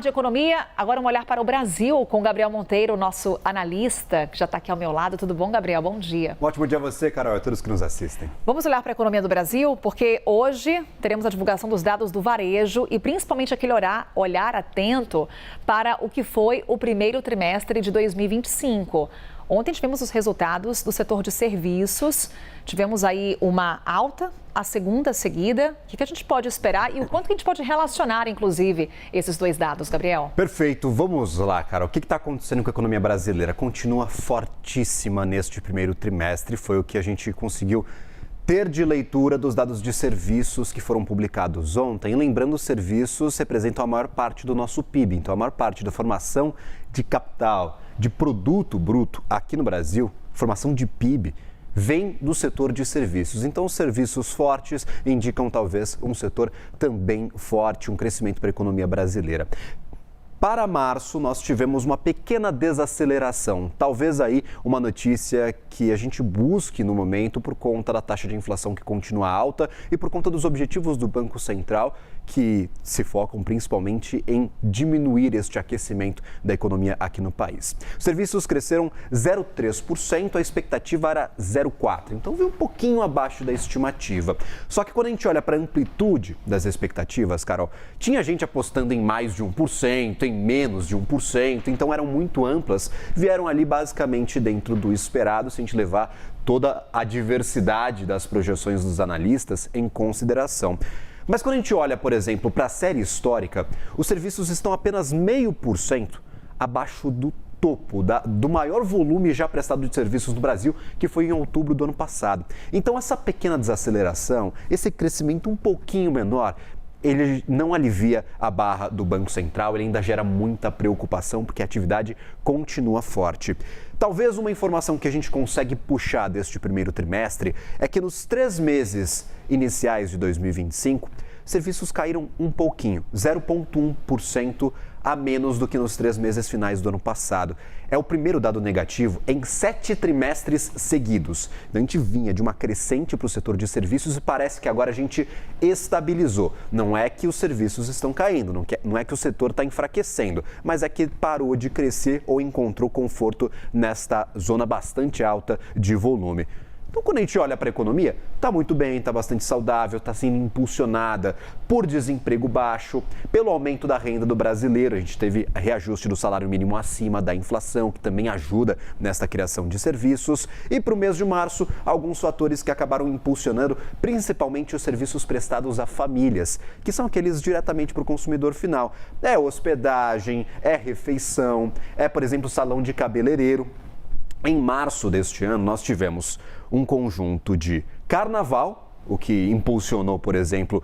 De economia, agora um olhar para o Brasil com Gabriel Monteiro, nosso analista, que já está aqui ao meu lado. Tudo bom, Gabriel? Bom dia. Um ótimo dia a você, Carol, e a todos que nos assistem. Vamos olhar para a economia do Brasil, porque hoje teremos a divulgação dos dados do varejo e principalmente aquele olhar atento para o que foi o primeiro trimestre de 2025. Ontem tivemos os resultados do setor de serviços, tivemos aí uma alta, a segunda seguida. O que a gente pode esperar e o quanto que a gente pode relacionar, inclusive, esses dois dados, Gabriel? Perfeito. Vamos lá, Carol. O que está acontecendo com a economia brasileira? Continua fortíssima neste primeiro trimestre, foi o que a gente conseguiu ter de leitura dos dados de serviços que foram publicados ontem. Lembrando, os serviços representam a maior parte do nosso PIB, então a maior parte da formação de capital, de produto bruto aqui no Brasil, formação de PIB, vem do setor de serviços. Então, os serviços fortes indicam talvez um setor também forte, um crescimento para a economia brasileira. Para março, nós tivemos uma pequena desaceleração, talvez aí uma notícia que a gente busque no momento por conta da taxa de inflação que continua alta e por conta dos objetivos do Banco Central, que se focam principalmente em diminuir este aquecimento da economia aqui no país. Os serviços cresceram 0,3%, a expectativa era 0,4%, então veio um pouquinho abaixo da estimativa. Só que quando a gente olha para a amplitude das expectativas, Carol, tinha gente apostando em mais de 1%, em menos de 1%, então eram muito amplas, vieram ali basicamente dentro do esperado, se a gente levar toda a diversidade das projeções dos analistas em consideração. Mas quando a gente olha, por exemplo, para a série histórica, os serviços estão apenas 0,5% abaixo do topo, do maior volume já prestado de serviços no Brasil, que foi em outubro do ano passado. Então, essa pequena desaceleração, esse crescimento um pouquinho menor, ele não alivia a barra do Banco Central, ele ainda gera muita preocupação porque a atividade continua forte. Talvez uma informação que a gente consegue puxar deste primeiro trimestre é que nos 3 meses iniciais de 2025, serviços caíram um pouquinho, 0,1% a menos do que nos 3 meses finais do ano passado. É o primeiro dado negativo em 7 trimestres seguidos. A gente vinha de uma crescente para o setor de serviços e parece que agora a gente estabilizou. Não é que os serviços estão caindo, não é que o setor está enfraquecendo, mas é que parou de crescer ou encontrou conforto nesta zona bastante alta de volume. Então, quando a gente olha para a economia, está muito bem, está bastante saudável, está sendo impulsionada por desemprego baixo, pelo aumento da renda do brasileiro. A gente teve reajuste do salário mínimo acima da inflação, que também ajuda nesta criação de serviços. E para o mês de março, alguns fatores que acabaram impulsionando, principalmente os serviços prestados a famílias, que são aqueles diretamente para o consumidor final. É hospedagem, é refeição, é, por exemplo, salão de cabeleireiro. Em março deste ano, nós tivemos um conjunto de carnaval, o que impulsionou, por exemplo,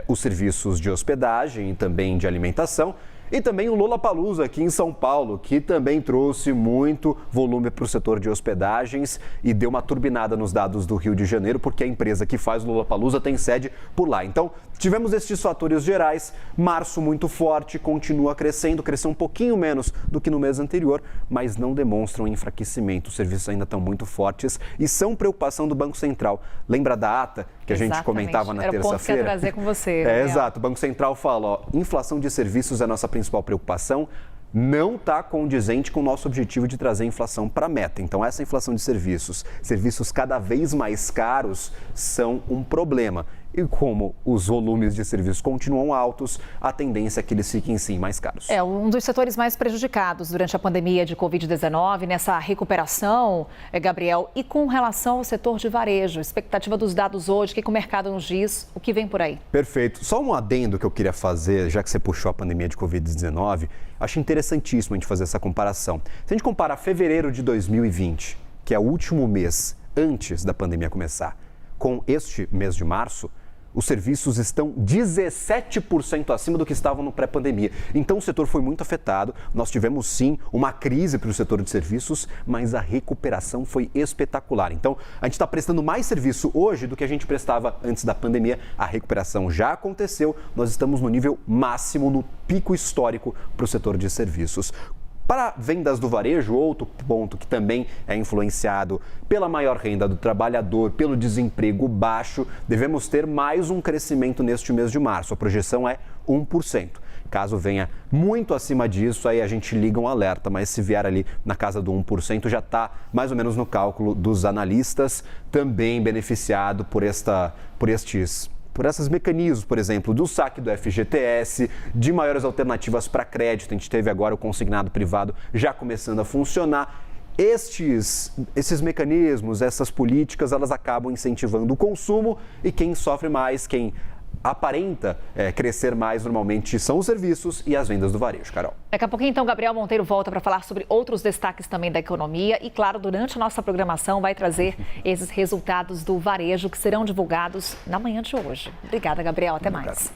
os serviços de hospedagem e também de alimentação, e também o Lollapalooza aqui em São Paulo, que também trouxe muito volume para o setor de hospedagens e deu uma turbinada nos dados do Rio de Janeiro, porque a empresa que faz o Lollapalooza tem sede por lá. Então, tivemos estes fatores gerais, março muito forte, continua crescendo, cresceu um pouquinho menos do que no mês anterior, mas não demonstram enfraquecimento. Os serviços ainda estão muito fortes e são preocupação do Banco Central. Lembra da ata que a gente comentava na terça-feira? Era o ponto que eu ia trazer com você. Exato. O Banco Central fala, ó, inflação de serviços é a nossa principal preocupação, não está condizente com o nosso objetivo de trazer a inflação para a meta. Então, essa inflação de serviços cada vez mais caros, são um problema. E como os volumes de serviços continuam altos, a tendência é que eles fiquem, sim, mais caros. É um dos setores mais prejudicados durante a pandemia de Covid-19, nessa recuperação, Gabriel. E com relação ao setor de varejo, expectativa dos dados hoje, o que o mercado nos diz, o que vem por aí? Perfeito. Só um adendo que eu queria fazer, já que você puxou a pandemia de Covid-19, acho interessantíssimo a gente fazer essa comparação. Se a gente comparar fevereiro de 2020, que é o último mês antes da pandemia começar, com este mês de março, os serviços estão 17% acima do que estavam no pré-pandemia. Então, o setor foi muito afetado. Nós tivemos, sim, uma crise para o setor de serviços, mas a recuperação foi espetacular. Então, a gente está prestando mais serviço hoje do que a gente prestava antes da pandemia. A recuperação já aconteceu. Nós estamos no nível máximo, no pico histórico para o setor de serviços. Para vendas do varejo, outro ponto que também é influenciado pela maior renda do trabalhador, pelo desemprego baixo, devemos ter mais um crescimento neste mês de março. A projeção é 1%. Caso venha muito acima disso, aí a gente liga um alerta, mas se vier ali na casa do 1%, já está mais ou menos no cálculo dos analistas, também beneficiado por esses mecanismos, por exemplo, do saque do FGTS, de maiores alternativas para crédito. A gente teve agora o consignado privado já começando a funcionar. Esses mecanismos, essas políticas, elas acabam incentivando o consumo e quem sofre mais, quem aparenta crescer mais normalmente são os serviços e as vendas do varejo, Carol. Daqui a pouquinho, então, Gabriel Monteiro volta para falar sobre outros destaques também da economia e, claro, durante a nossa programação vai trazer esses resultados do varejo que serão divulgados na manhã de hoje. Obrigada, Gabriel. Até mais.